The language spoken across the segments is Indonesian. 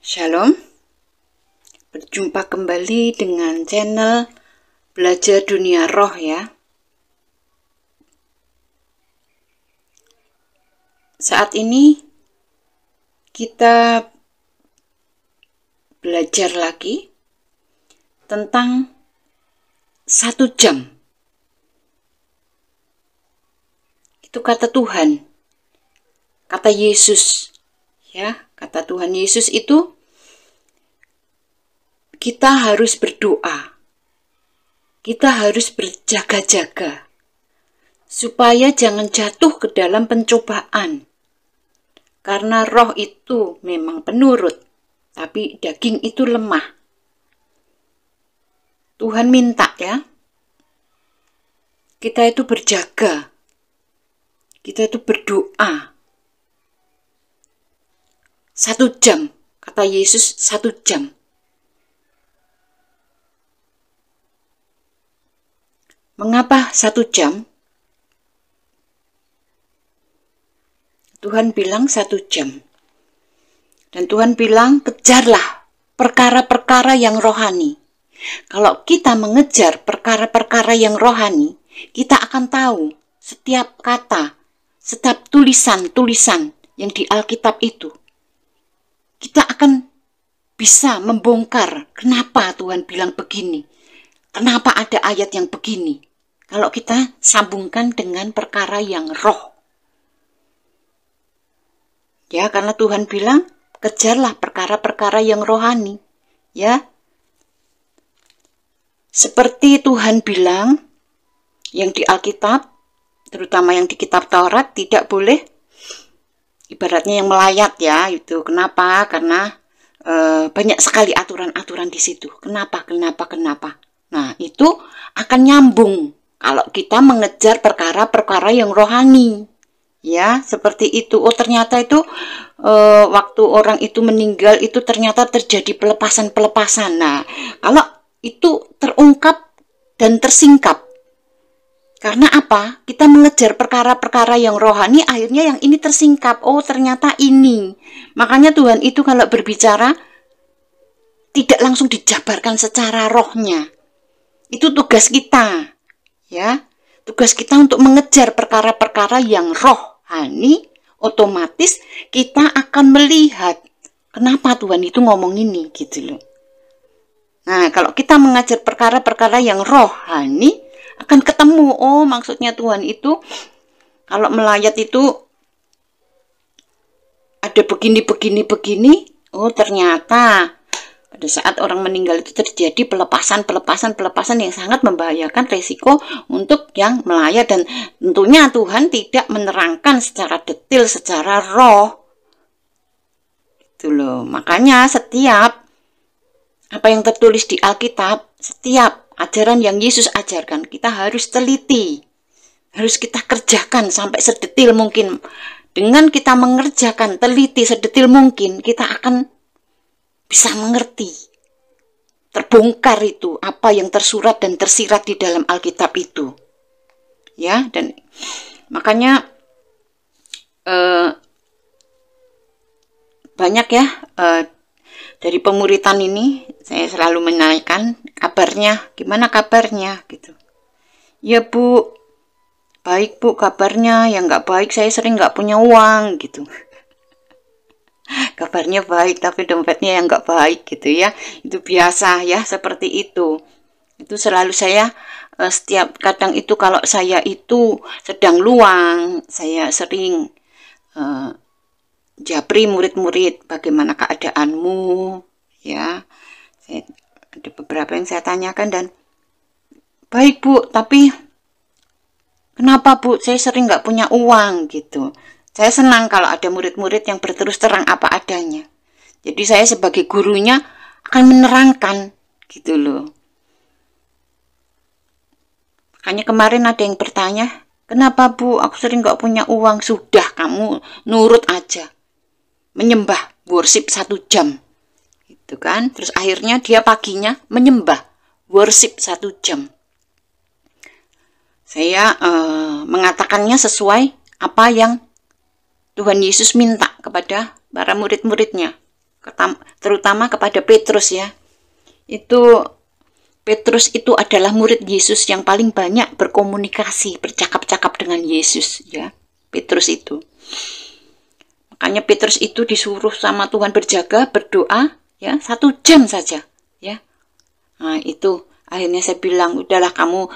Shalom, berjumpa kembali dengan channel Belajar Dunia Roh ya. Saat ini kita belajar lagi tentang 1 jam. Itu kata Tuhan, kata Yesus ya. Kata Tuhan Yesus itu kita harus berdoa, kita harus berjaga-jaga supaya jangan jatuh ke dalam pencobaan. Karena roh itu memang penurut, tapi daging itu lemah. Tuhan minta ya, kita itu berjaga, kita itu berdoa. 1 jam, kata Yesus, 1 jam. Mengapa 1 jam? Tuhan bilang 1 jam. Dan Tuhan bilang, kejarlah perkara-perkara yang rohani. Kalau kita mengejar perkara-perkara yang rohani, kita akan tahu setiap kata, setiap tulisan-tulisan yang di Alkitab itu. Kita akan bisa membongkar kenapa Tuhan bilang begini, kenapa ada ayat yang begini. Kalau kita sambungkan dengan perkara yang roh. Ya, karena Tuhan bilang, kejarlah perkara-perkara yang rohani. Ya, seperti Tuhan bilang, yang di Alkitab, terutama yang di kitab Taurat, tidak boleh, ibaratnya yang melayat ya, itu. Kenapa? Karena banyak sekali aturan-aturan di situ. Kenapa? Nah, itu akan nyambung kalau kita mengejar perkara-perkara yang rohani. Ya, seperti itu. Oh, ternyata itu waktu orang itu meninggal itu ternyata terjadi pelepasan-pelepasan. Nah, kalau itu terungkap dan tersingkap. Karena apa? Kita mengejar perkara-perkara yang rohani, akhirnya yang ini tersingkap. Oh, ternyata ini. Makanya Tuhan itu kalau berbicara tidak langsung dijabarkan secara rohnya. Itu tugas kita. Ya. Tugas kita untuk mengejar perkara-perkara yang rohani, otomatis kita akan melihat kenapa Tuhan itu ngomong ini gitu loh. Nah, kalau kita mengajar perkara-perkara yang rohani, akan ketemu, oh maksudnya Tuhan itu kalau melayat itu ada begini. Oh, ternyata pada saat orang meninggal itu terjadi pelepasan yang sangat membahayakan, resiko untuk yang melayat. Dan tentunya Tuhan tidak menerangkan secara detail, secara roh itu loh. Makanya setiap apa yang tertulis di Alkitab, setiap ajaran yang Yesus ajarkan, kita harus teliti, harus kita kerjakan sampai sedetil mungkin. Dengan kita mengerjakan, teliti sedetil mungkin, kita akan bisa mengerti, terbongkar itu apa yang tersurat dan tersirat di dalam Alkitab itu. Ya, dan makanya banyak ya dari pemuritan ini saya selalu menanyakan kabarnya, gimana kabarnya gitu. Ya Bu, baik Bu kabarnya, yang nggak baik saya sering nggak punya uang gitu. Kabarnya baik tapi dompetnya yang nggak baik gitu ya. Itu biasa ya, seperti itu. Itu selalu saya setiap kadang itu kalau saya itu sedang luang, saya sering japri murid-murid, bagaimana keadaanmu ya. Ada beberapa yang saya tanyakan dan baik Bu, tapi kenapa Bu, saya sering nggak punya uang gitu. Saya senang kalau ada murid-murid yang berterus terang apa adanya. Jadi saya sebagai gurunya akan menerangkan gitu loh. Makanya kemarin ada yang bertanya, kenapa Bu, aku sering nggak punya uang. Sudah, kamu nurut aja. Menyembah, worship 1 jam. Gitu kan. Terus akhirnya dia paginya menyembah, worship 1 jam. Saya mengatakannya sesuai apa yang Tuhan Yesus minta kepada para murid-muridnya. terutama kepada Petrus ya. Petrus itu adalah murid Yesus yang paling banyak berkomunikasi, bercakap-cakap dengan Yesus ya. Petrus itu. Makanya Petrus itu disuruh sama Tuhan berjaga, berdoa ya 1 jam saja ya. Nah, itu akhirnya saya bilang, udahlah kamu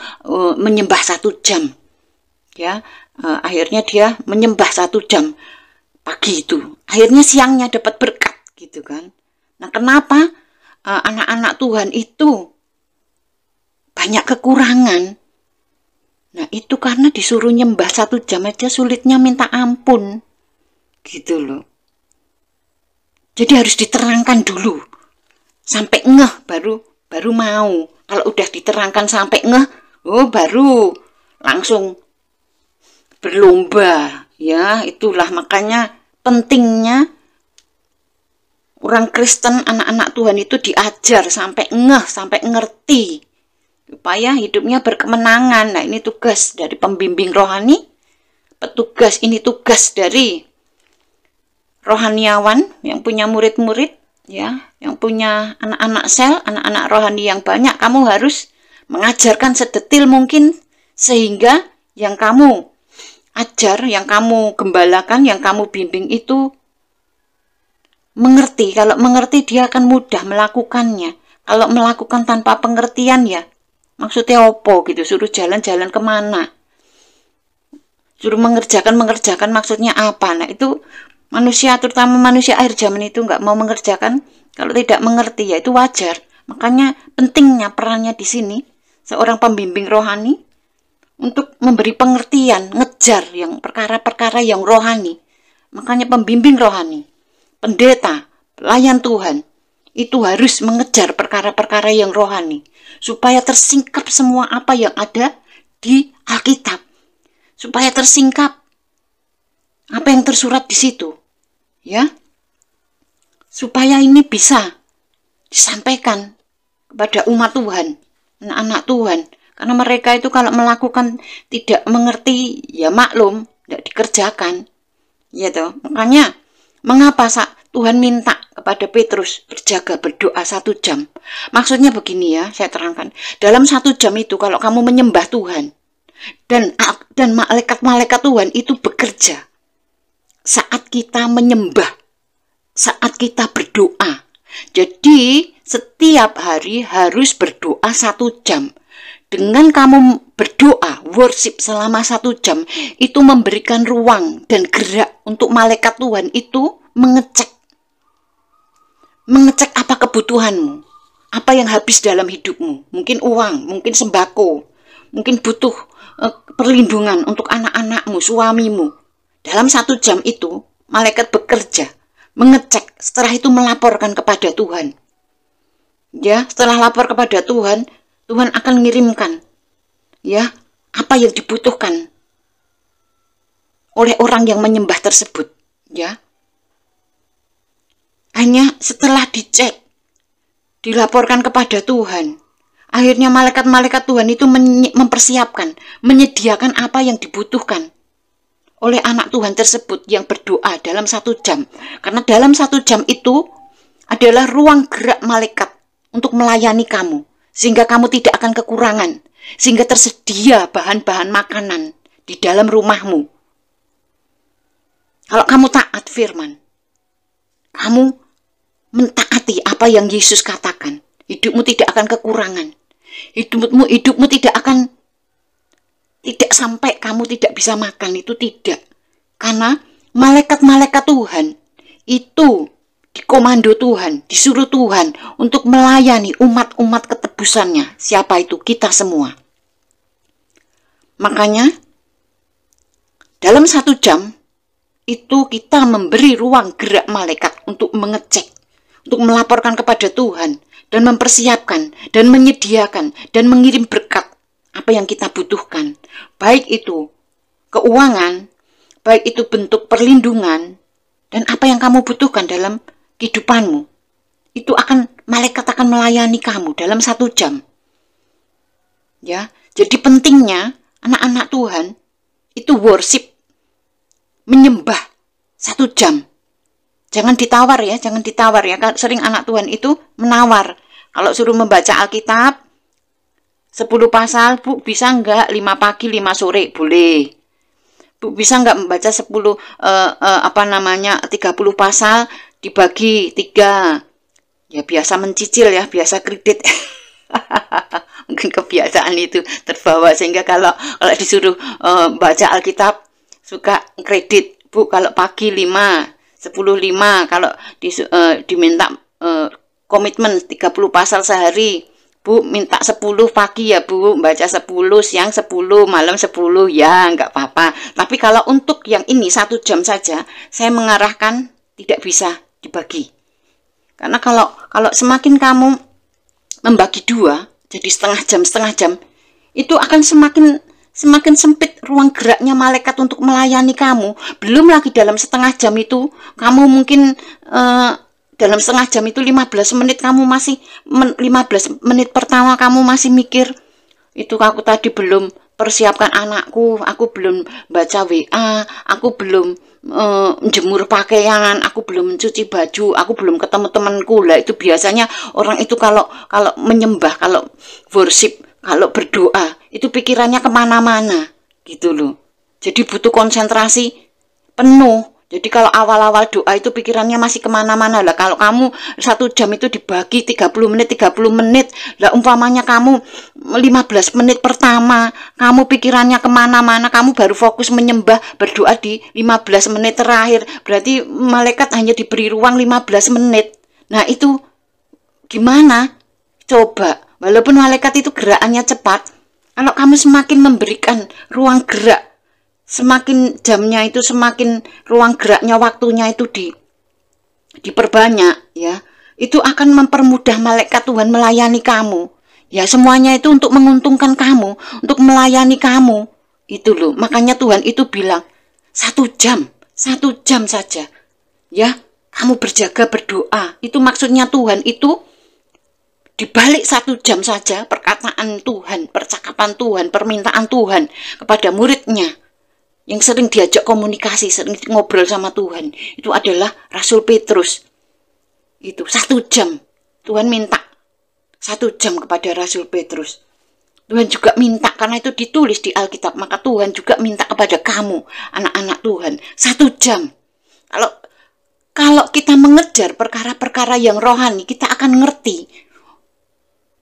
menyembah 1 jam. Ya, akhirnya dia menyembah 1 jam pagi itu. Akhirnya siangnya dapat berkat gitu kan. Nah, kenapa anak-anak Tuhan itu banyak kekurangan? Nah, itu karena disuruh nyembah 1 jam aja sulitnya minta ampun. Gitu loh. Jadi harus diterangkan dulu sampai ngeh baru mau. Kalau udah diterangkan sampai ngeh, baru langsung berlomba ya. Itulah makanya pentingnya orang Kristen, anak-anak Tuhan itu diajar sampai ngeh, sampai ngerti supaya hidupnya berkemenangan. Nah, ini tugas dari pembimbing rohani, ini tugas dari rohaniawan yang punya murid-murid ya, yang punya anak-anak sel, anak-anak rohani yang banyak. Kamu harus mengajarkan sedetil mungkin sehingga yang kamu ajar, yang kamu gembalakan, yang kamu bimbing itu mengerti. Kalau mengerti dia akan mudah melakukannya. Kalau melakukan tanpa pengertian ya maksudnya opo gitu, suruh jalan-jalan kemana, suruh mengerjakan maksudnya apa. Nah, itu manusia, terutama manusia akhir zaman itu nggak mau mengerjakan kalau tidak mengerti, ya itu wajar. Makanya pentingnya perannya di sini seorang pembimbing rohani untuk memberi pengertian, ngejar yang perkara-perkara yang rohani. Makanya pembimbing rohani, pendeta, pelayan Tuhan itu harus mengejar perkara-perkara yang rohani supaya tersingkap semua apa yang ada di Alkitab, supaya tersingkap apa yang tersurat di situ, ya, supaya ini bisa disampaikan kepada umat Tuhan, anak-anak Tuhan. Karena mereka itu kalau melakukan tidak mengerti, ya maklum, tidak dikerjakan, ya toh. Makanya mengapa Tuhan minta kepada Petrus berjaga, berdoa 1 jam? Maksudnya begini ya, saya terangkan. Dalam 1 jam itu kalau kamu menyembah Tuhan dan malaikat-malaikat Tuhan itu bekerja. Saat kita menyembah, saat kita berdoa. Jadi setiap hari harus berdoa 1 jam. Dengan kamu berdoa, worship selama 1 jam, itu memberikan ruang dan gerak untuk malaikat Tuhan itu mengecek apa kebutuhanmu, apa yang habis dalam hidupmu. Mungkin uang, mungkin sembako, mungkin butuh perlindungan untuk anak-anakmu, suamimu. Dalam 1 jam itu, malaikat bekerja, mengecek, setelah itu melaporkan kepada Tuhan. Ya, setelah lapor kepada Tuhan, Tuhan akan mengirimkan ya apa yang dibutuhkan oleh orang yang menyembah tersebut, ya. Hanya setelah dicek, dilaporkan kepada Tuhan, akhirnya malaikat-malaikat Tuhan itu mempersiapkan, menyediakan apa yang dibutuhkan oleh anak Tuhan tersebut yang berdoa dalam 1 jam. Karena dalam 1 jam itu adalah ruang gerak malaikat untuk melayani kamu, sehingga kamu tidak akan kekurangan, sehingga tersedia bahan-bahan makanan di dalam rumahmu. Kalau kamu taat firman, kamu mentaati apa yang Yesus katakan, hidupmu tidak akan kekurangan. Hidupmu tidak sampai kamu tidak bisa makan, itu tidak. Karena malaikat-malaikat Tuhan itu dikomando Tuhan, disuruh Tuhan untuk melayani umat-umat ketebusannya. Siapa itu? Kita semua. Makanya dalam 1 jam itu kita memberi ruang gerak malaikat untuk mengecek, untuk melaporkan kepada Tuhan dan mempersiapkan dan menyediakan dan mengirim berkat apa yang kita butuhkan. Baik itu keuangan, baik itu bentuk perlindungan, dan apa yang kamu butuhkan dalam kehidupanmu. Itu malaikat akan melayani kamu dalam 1 jam. Ya, jadi pentingnya anak-anak Tuhan itu worship, menyembah 1 jam. Jangan ditawar ya, jangan ditawar ya. Sering anak Tuhan itu menawar. Kalau suruh membaca Alkitab 10 pasal, Bu, bisa enggak 5 pagi 5 sore? Boleh. Bu, bisa enggak membaca 30 pasal dibagi 3? Ya biasa mencicil ya, biasa kredit. Mungkin kebiasaan itu terbawa sehingga kalau disuruh baca Alkitab suka kredit. Bu, kalau pagi 5, 10-5, kalau diminta komitmen 30 pasal sehari, Bu minta 10 pagi ya Bu, baca 10, siang 10, malam 10, ya nggak apa-apa. Tapi kalau untuk yang ini 1 jam saja, saya mengarahkan tidak bisa dibagi. Karena kalau semakin kamu membagi 2, jadi setengah jam, itu akan semakin sempit ruang geraknya malaikat untuk melayani kamu. Belum lagi dalam setengah jam itu, kamu mungkin dalam setengah jam itu 15 menit kamu masih 15 menit pertama kamu masih mikir, itu aku tadi belum persiapkan anakku, aku belum baca WA, aku belum jemur pakaian, aku belum mencuci baju, aku belum ketemu temanku. Lah itu biasanya orang itu kalau menyembah, kalau worship, kalau berdoa, itu pikirannya kemana-mana gitu loh. Jadi butuh konsentrasi penuh. Jadi kalau awal-awal doa itu pikirannya masih kemana-mana. Lah kalau kamu 1 jam itu dibagi 30 menit, lah umpamanya kamu 15 menit pertama kamu pikirannya kemana-mana, kamu baru fokus menyembah berdoa di 15 menit terakhir, berarti malaikat hanya diberi ruang 15 menit. Nah itu gimana? Coba, walaupun malaikat itu gerakannya cepat, kalau kamu semakin memberikan ruang gerak, semakin jamnya itu, semakin ruang geraknya, waktunya itu diperbanyak ya, itu akan mempermudah malaikat Tuhan melayani kamu ya. Semuanya itu untuk menguntungkan kamu, untuk melayani kamu itu loh. Makanya Tuhan itu bilang 1 jam saja ya, kamu berjaga berdoa. Itu maksudnya Tuhan itu dibalik 1 jam saja perkataan Tuhan, percakapan Tuhan, permintaan Tuhan kepada muridnya yang sering diajak komunikasi, sering ngobrol sama Tuhan, itu adalah Rasul Petrus. Itu 1 jam. Tuhan minta 1 jam kepada Rasul Petrus. Tuhan juga minta, karena itu ditulis di Alkitab, maka Tuhan juga minta kepada kamu, anak-anak Tuhan, 1 jam. Kalau kita mengejar perkara-perkara yang rohani, kita akan ngerti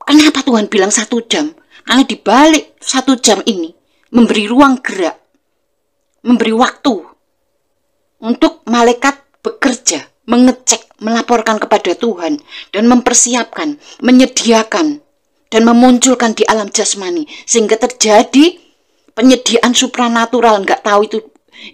kenapa Tuhan bilang 1 jam. Karena dibalik 1 jam ini memberi ruang gerak, memberi waktu untuk malaikat bekerja, mengecek, melaporkan kepada Tuhan, dan mempersiapkan, menyediakan, dan memunculkan di alam jasmani, sehingga terjadi penyediaan supranatural. Nggak tahu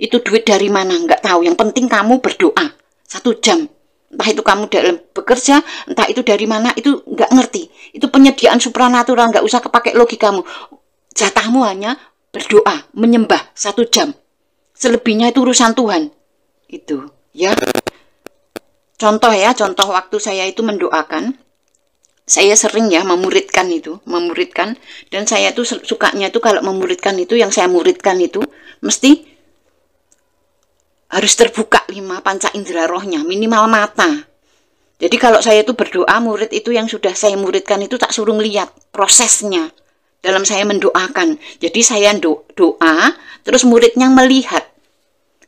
itu duit dari mana, nggak tahu. Yang penting kamu berdoa 1 jam. Entah itu kamu dalam bekerja, entah itu dari mana, itu nggak ngerti. Itu penyediaan supranatural, nggak usah kepakai logikamu. Jatahmu hanya berdoa, menyembah 1 jam. Selebihnya itu urusan Tuhan. Itu ya. Contoh waktu saya itu mendoakan, saya sering ya memuridkan, dan saya tuh sukanya itu kalau memuridkan itu, yang saya muridkan itu mesti harus terbuka 5 panca indera rohnya, minimal mata. Jadi kalau saya itu berdoa, murid itu yang sudah saya muridkan itu tak suruh lihat prosesnya dalam saya mendoakan. Jadi saya doa, terus muridnya melihat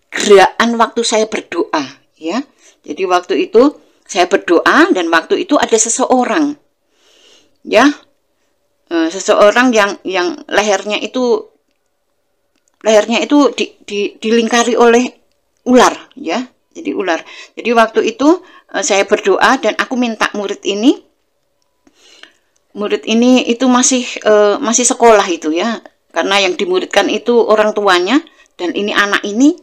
gerakan waktu saya berdoa ya. Jadi waktu itu saya berdoa, dan waktu itu ada seseorang ya, seseorang yang lehernya itu dilingkari oleh ular ya. Jadi ular. Jadi waktu itu saya berdoa, dan aku minta murid ini itu masih sekolah itu ya, karena yang dimuridkan itu orang tuanya, dan ini anak ini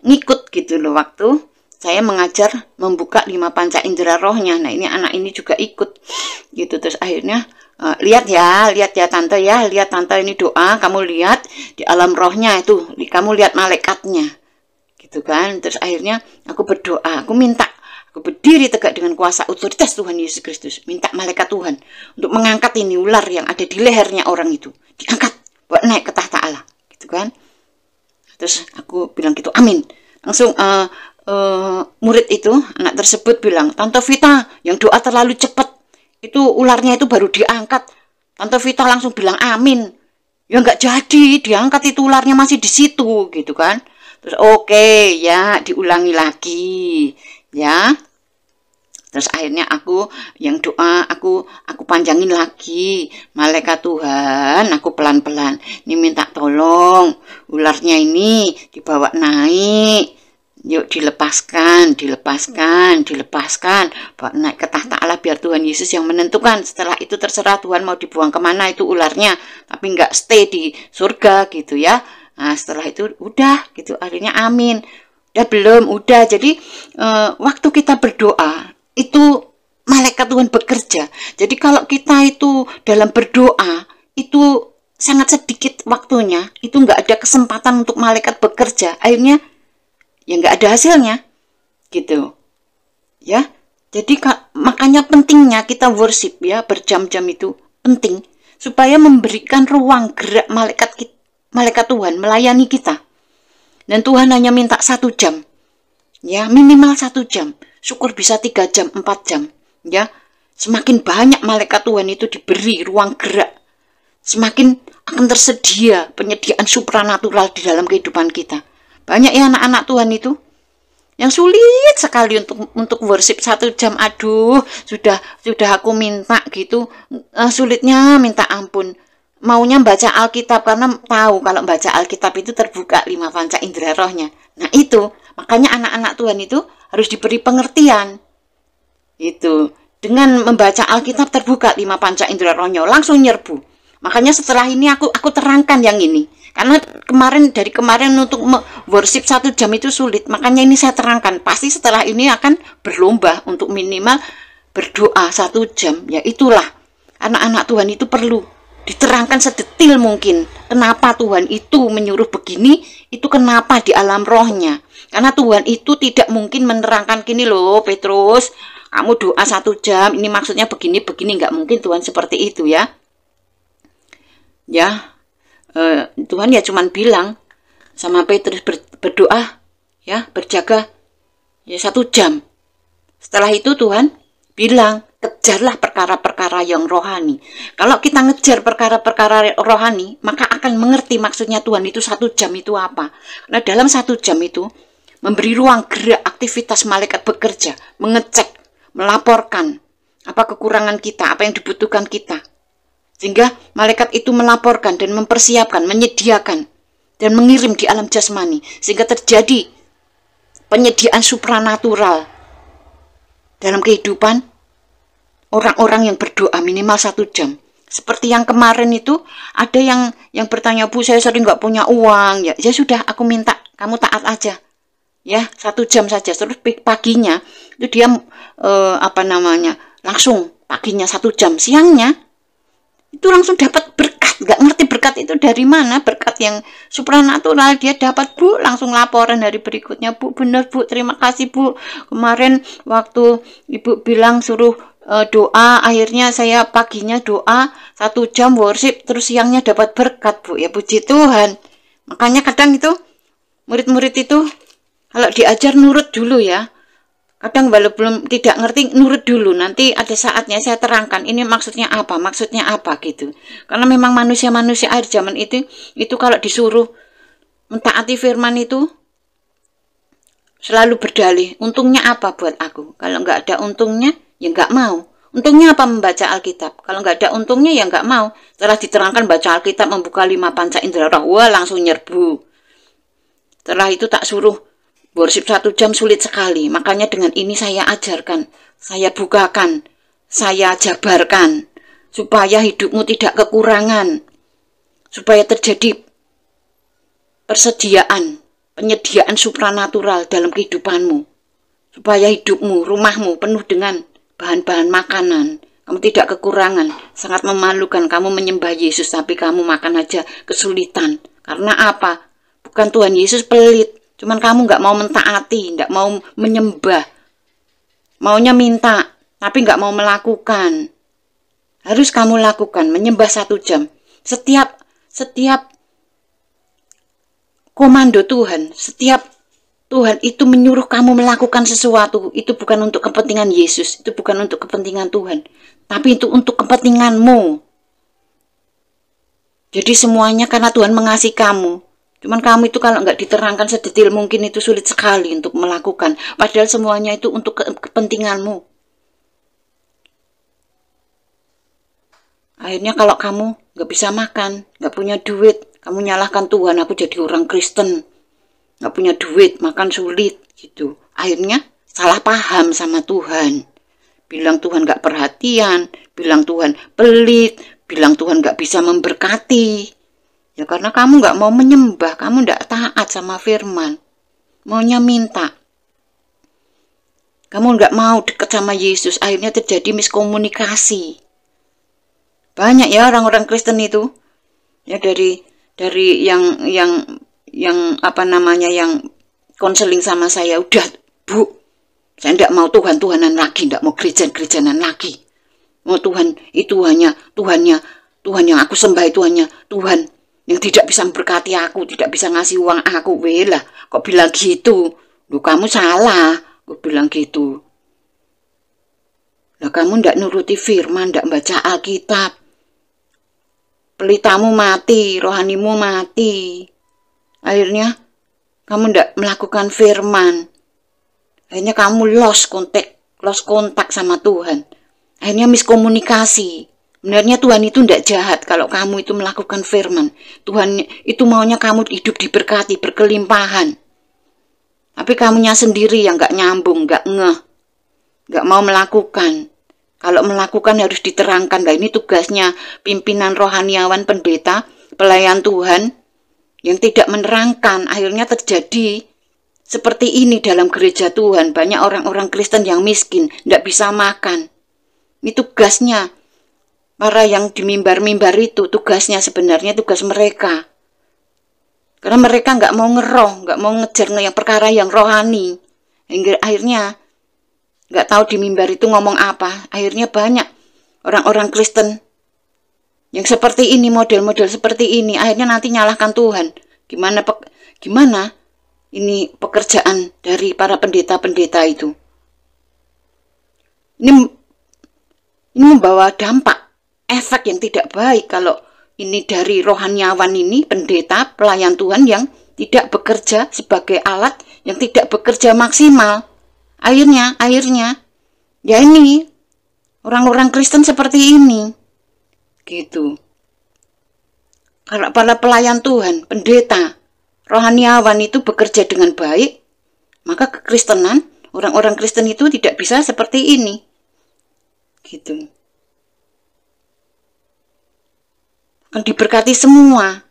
ngikut gitu loh waktu saya mengajar membuka 5 panca indera rohnya. Nah ini anak ini juga ikut gitu. Terus akhirnya lihat ya tante ya, lihat tante ini doa, kamu lihat di alam rohnya itu, kamu lihat malaikatnya gitu kan. Terus akhirnya aku berdoa, aku berdiri tegak dengan kuasa otoritas Tuhan Yesus Kristus, minta malaikat Tuhan untuk mengangkat ini ular yang ada di lehernya orang itu, diangkat buat naik ke tahta Allah gitu kan. Terus aku bilang gitu, amin. Langsung murid itu, anak tersebut bilang, Tante Vita yang doa terlalu cepat, itu ularnya itu baru diangkat. Tante Vita langsung bilang amin. Ya nggak jadi diangkat, itu ularnya masih di situ gitu kan. Terus oke, ya diulangi lagi ya. Terus akhirnya aku yang doa, aku panjangin lagi. Malaikat Tuhan, aku pelan-pelan ini minta tolong, ularnya ini dibawa naik. Yuk dilepaskan, bawa naik ke tahta Allah, biar Tuhan Yesus yang menentukan. Setelah itu terserah Tuhan mau dibuang kemana itu ularnya, tapi nggak stay di surga gitu ya. Nah setelah itu udah gitu, akhirnya amin. Udah belum? Udah. Jadi waktu kita berdoa itu malaikat Tuhan bekerja. Jadi kalau kita itu dalam berdoa itu sangat sedikit waktunya, itu nggak ada kesempatan untuk malaikat bekerja. Akhirnya ya nggak ada hasilnya gitu ya. Jadi makanya pentingnya kita worship ya, berjam-jam itu penting supaya memberikan ruang gerak malaikat Tuhan melayani kita. Dan Tuhan hanya minta 1 jam ya, minimal 1 jam, syukur bisa 3 jam 4 jam ya. Semakin banyak malaikat Tuhan itu diberi ruang gerak, semakin akan tersedia penyediaan supranatural di dalam kehidupan kita. Banyak ya anak-anak Tuhan itu yang sulit sekali untuk worship 1 jam. Aduh, sudah aku minta gitu, sulitnya minta ampun. Maunya baca Alkitab karena tahu kalau baca Alkitab itu terbuka 5 panca indera rohnya. Nah itu, makanya anak-anak Tuhan itu harus diberi pengertian. Itu, dengan membaca Alkitab terbuka 5 panca indera rohnya, langsung nyerbu. Makanya setelah ini aku terangkan yang ini. Karena dari kemarin untuk worship 1 jam itu sulit. Makanya ini saya terangkan. Pasti setelah ini akan berlomba untuk minimal berdoa 1 jam. Ya itulah. Anak-anak Tuhan itu perlu diterangkan sedetil mungkin. Kenapa Tuhan itu menyuruh begini, itu kenapa di alam rohnya. Karena Tuhan itu tidak mungkin menerangkan gini loh Petrus, kamu doa 1 jam, ini maksudnya begini-begini. Nggak mungkin Tuhan seperti itu ya. Ya. Tuhan ya cuman bilang sama Petrus berdoa ya, berjaga ya 1 jam. Setelah itu Tuhan bilang kejarlah perkara-perkara yang rohani. Kalau kita ngejar perkara-perkara rohani, maka akan mengerti maksudnya Tuhan itu 1 jam itu apa. Nah dalam 1 jam itu memberi ruang gerak aktivitas malaikat bekerja, mengecek, melaporkan apa kekurangan kita, apa yang dibutuhkan kita. Sehingga malaikat itu melaporkan dan mempersiapkan, menyediakan, dan mengirim di alam jasmani. Sehingga terjadi penyediaan supranatural dalam kehidupan orang-orang yang berdoa minimal 1 jam. Seperti yang kemarin itu, ada yang bertanya, Bu, saya sering nggak punya uang. Ya sudah, aku minta, kamu taat aja. Ya, 1 jam saja. Terus paginya, itu dia, langsung paginya 1 jam. Siangnya, itu langsung dapat berkat. Nggak ngerti berkat itu dari mana, berkat yang supranatural dia dapat, Bu. Langsung laporan hari berikutnya, Bu, benar Bu, terima kasih Bu, kemarin waktu Ibu bilang suruh doa, akhirnya saya paginya doa 1 jam worship, terus siangnya dapat berkat Bu. Ya puji Tuhan. Makanya kadang itu murid-murid itu kalau diajar nurut dulu ya. Kadang walau belum tidak ngerti, nurut dulu. Nanti ada saatnya saya terangkan ini maksudnya apa gitu. Karena memang manusia-manusia akhir zaman itu kalau disuruh mentaati firman itu selalu berdalih, untungnya apa buat aku? Kalau nggak ada untungnya, ya nggak mau. Untungnya apa membaca Alkitab? Kalau nggak ada untungnya, ya nggak mau. Setelah diterangkan baca Alkitab, membuka 5 panca indera roh, wah langsung nyerbu. Setelah itu tak suruh worship 1 jam, sulit sekali. Makanya dengan ini saya ajarkan, saya bukakan, saya jabarkan, supaya hidupmu tidak kekurangan, supaya terjadi penyediaan supranatural dalam kehidupanmu, supaya hidupmu, rumahmu penuh dengan bahan-bahan makanan. Kamu tidak kekurangan. Sangat memalukan kamu menyembah Yesus tapi kamu makan aja kesulitan. Karena apa? Bukan Tuhan Yesus pelit, cuman kamu nggak mau mentaati, nggak mau menyembah. Maunya minta, tapi nggak mau melakukan. Harus kamu lakukan, menyembah 1 jam. Setiap komando Tuhan, setiap Tuhan itu menyuruh kamu melakukan sesuatu, itu bukan untuk kepentingan Yesus, itu bukan untuk kepentingan Tuhan, tapi itu untuk kepentinganmu. Jadi semuanya karena Tuhan mengasihi kamu. Cuman kamu itu kalau nggak diterangkan sedetail mungkin itu sulit sekali untuk melakukan. Padahal semuanya itu untuk kepentinganmu. Akhirnya kalau kamu nggak bisa makan, nggak punya duit, kamu nyalahkan Tuhan, aku jadi orang Kristen. Nggak punya duit, makan sulit, gitu. Akhirnya salah paham sama Tuhan. Bilang Tuhan nggak perhatian, bilang Tuhan pelit, bilang Tuhan nggak bisa memberkati. Ya karena kamu nggak mau menyembah, kamu nggak taat sama firman. Maunya minta. Kamu nggak mau dekat sama Yesus, akhirnya terjadi miskomunikasi. Banyak ya orang-orang Kristen itu. Ya dari yang apa namanya, yang konseling sama saya, udah Bu, saya tidak mau Tuhan-Tuhanan lagi, tidak mau gereja-gerejanan lagi. Mau Tuhan itu hanya Tuhan yang aku sembah itu hanya Tuhan yang tidak bisa memberkati aku, tidak bisa ngasih uang aku. Welah, kok bilang gitu? Loh, kamu salah, kok bilang gitu. Lah kamu tidak nuruti firman, tidak baca Alkitab. Pelitamu mati, rohanimu mati. Akhirnya kamu tidak melakukan firman. Akhirnya kamu lost kontak sama Tuhan. Akhirnya miskomunikasi. Sebenarnya Tuhan itu tidak jahat kalau kamu itu melakukan firman. Tuhan itu maunya kamu hidup diberkati, berkelimpahan. Tapi kamunya sendiri yang nggak nyambung, nggak ngeh, nggak mau melakukan. Kalau melakukan harus diterangkan. Nah, ini tugasnya pimpinan rohaniawan, pendeta, pelayan Tuhan yang tidak menerangkan. Akhirnya terjadi seperti ini dalam gereja Tuhan. Banyak orang-orang Kristen yang miskin, tidak bisa makan. Ini tugasnya para yang di mimbar-mimbar itu, tugasnya sebenarnya tugas mereka. Karena mereka nggak mau ngeroh, nggak mau ngejar yang perkara yang rohani. Hingga akhirnya nggak tahu di mimbar itu ngomong apa. Akhirnya banyak orang-orang Kristen yang seperti ini, model-model seperti ini. Akhirnya nanti nyalahkan Tuhan. Gimana ini pekerjaan dari para pendeta-pendeta itu. Ini membawa dampak, efek yang tidak baik kalau ini dari rohaniawan ini, pendeta, pelayan Tuhan yang tidak bekerja sebagai alat, yang tidak bekerja maksimal. Akhirnya, ya ini, orang-orang Kristen seperti ini. Gitu. Kalau para pelayan Tuhan, pendeta, rohaniawan itu bekerja dengan baik, maka kekristenan, orang-orang Kristen itu tidak bisa seperti ini. Gitu. Akan diberkati semua.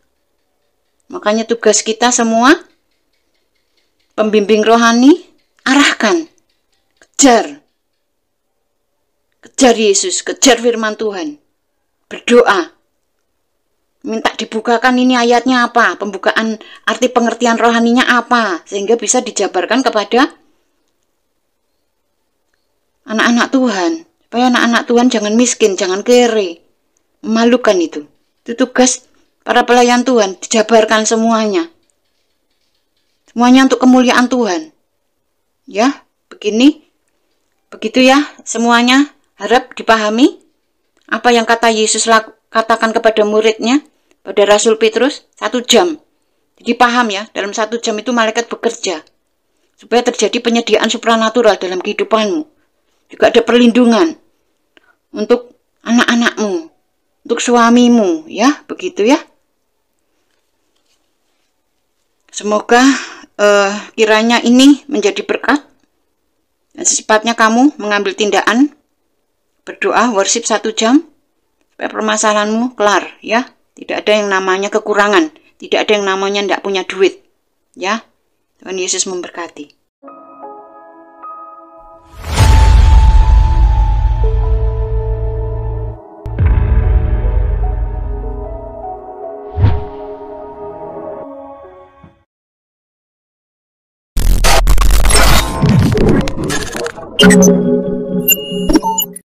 Makanya tugas kita semua, pembimbing rohani, arahkan. Kejar Yesus, kejar firman Tuhan. Berdoa. Minta dibukakan ini ayatnya apa, pembukaan arti pengertian rohaninya apa, sehingga bisa dijabarkan kepada anak-anak Tuhan. Supaya anak-anak Tuhan jangan miskin, jangan kere. Memalukan itu. Itu tugas para pelayan Tuhan, dijabarkan semuanya. Semuanya untuk kemuliaan Tuhan. Ya, begitu ya semuanya. Harap dipahami apa yang kata Yesus katakan kepada muridnya, pada Rasul Petrus, 1 jam. Jadi paham ya, dalam 1 jam itu malaikat bekerja. Supaya terjadi penyediaan supranatural dalam kehidupanmu. Juga ada perlindungan untuk anak-anakmu, untuk suamimu, ya, begitu ya. Semoga kiranya ini menjadi berkat. Dan secepatnya kamu mengambil tindakan, berdoa, worship 1 jam, supaya permasalahanmu kelar, ya. Tidak ada yang namanya kekurangan, tidak ada yang namanya tidak punya duit, ya. Tuhan Yesus memberkati.